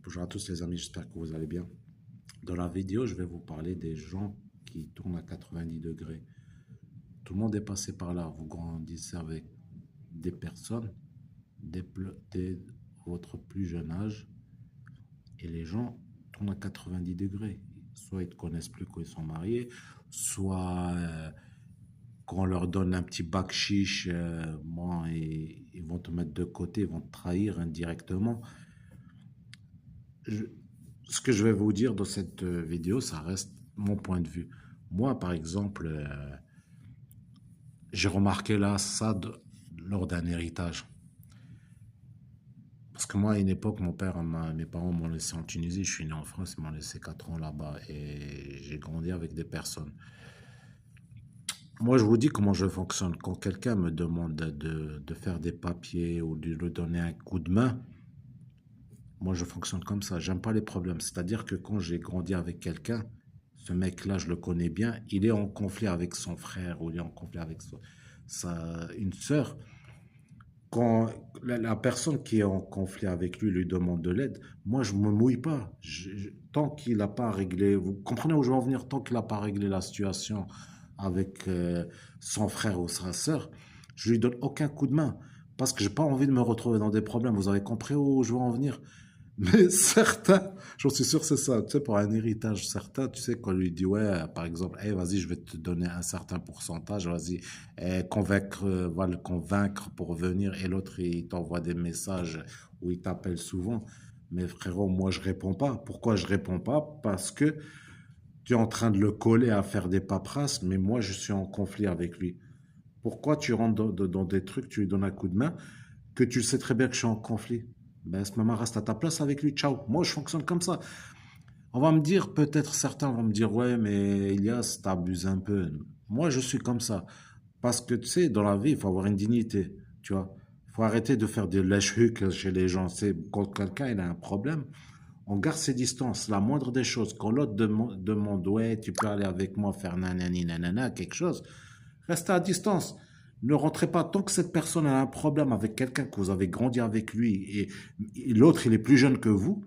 Bonjour à tous les amis, j'espère que vous allez bien. Dans la vidéo, je vais vous parler des gens qui tournent à 90 degrés. Tout le monde est passé par là. Vous grandissez avec des personnes dès votre plus jeune âge et les gens tournent à 90 degrés. Soit ils ne te connaissent plus quand ils sont mariés, soit quand on leur donne un petit bac chiche, ils vont te mettre de côté, ils vont te trahir indirectement. Je- Ce que je vais vous dire dans cette vidéo, ça reste mon point de vue. Moi, par exemple, j'ai remarqué là lors d'un héritage. Parce que moi, à une époque, mes parents m'ont laissé en Tunisie. Je suis né en France, ils m'ont laissé 4 ans là-bas. Et j'ai grandi avec des personnes. Moi, je vous dis comment je fonctionne. Quand quelqu'un me demande de faire des papiers ou de lui donner un coup de main, moi, je fonctionne comme ça. J'aime pas les problèmes. C'est-à-dire que quand j'ai grandi avec quelqu'un, ce mec-là, je le connais bien, il est en conflit avec son frère ou il est en conflit avec une sœur. Quand la personne qui est en conflit avec lui demande de l'aide, moi, je me mouille pas. Tant qu'il n'a pas réglé, vous comprenez où je veux en venir, tant qu'il n'a pas réglé la situation avec son frère ou sa sœur, je lui donne aucun coup de main parce que j'ai pas envie de me retrouver dans des problèmes. Vous avez compris où je veux en venir? Mais certains, j'en suis sûr, c'est ça. Tu sais, pour un héritage, certains, tu sais, qu'on lui dit, ouais, par exemple, hey, vas-y, je vais te donner un certain pourcentage, vas-y, va le convaincre pour venir, et l'autre, il t'envoie des messages où il t'appelle souvent. Mais frérot, moi, je réponds pas. Pourquoi je réponds pas? Parce que tu es en train de le coller à faire des paperasses, mais moi, je suis en conflit avec lui. Pourquoi tu rentres dans des trucs, tu lui donnes un coup de main, que tu sais très bien que je suis en conflit? Ben, ce moment, reste à ta place avec lui, ciao. Moi, je fonctionne comme ça. On va me dire, peut-être certains vont me dire, ouais, mais Elias, t'abuses un peu. Moi, je suis comme ça. Parce que, tu sais, dans la vie, il faut avoir une dignité, tu vois. Il faut arrêter de faire des lèche-hucs chez les gens. C'est quand quelqu'un il a un problème, on garde ses distances. La moindre des choses, quand l'autre demande, ouais, tu peux aller avec moi faire nanani nanana, quelque chose, restez à distance. Ne rentrez pas tant que cette personne a un problème avec quelqu'un que vous avez grandi avec lui et l'autre il est plus jeune que vous.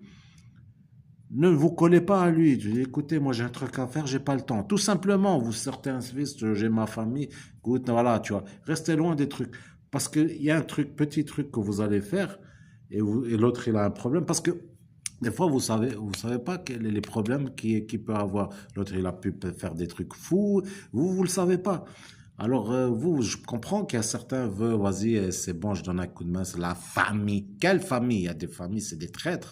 Ne vous collez pas à lui. Je dis, écoutez, moi j'ai un truc à faire, j'ai pas le temps. Tout simplement, vous sortez un service, j'ai ma famille, écoute, voilà, tu vois. Restez loin des trucs. Parce qu'il y a un petit truc que vous allez faire et l'autre il a un problème. Parce que des fois, vous savez pas quels sont les problèmes qu'il peut avoir. L'autre, il a pu faire des trucs fous. Vous le savez pas. Alors, je comprends qu'il y a certains veulent, vas-y, c'est bon, je donne un coup de main, c'est la famille. Quelle famille? Il y a des familles, c'est des traîtres.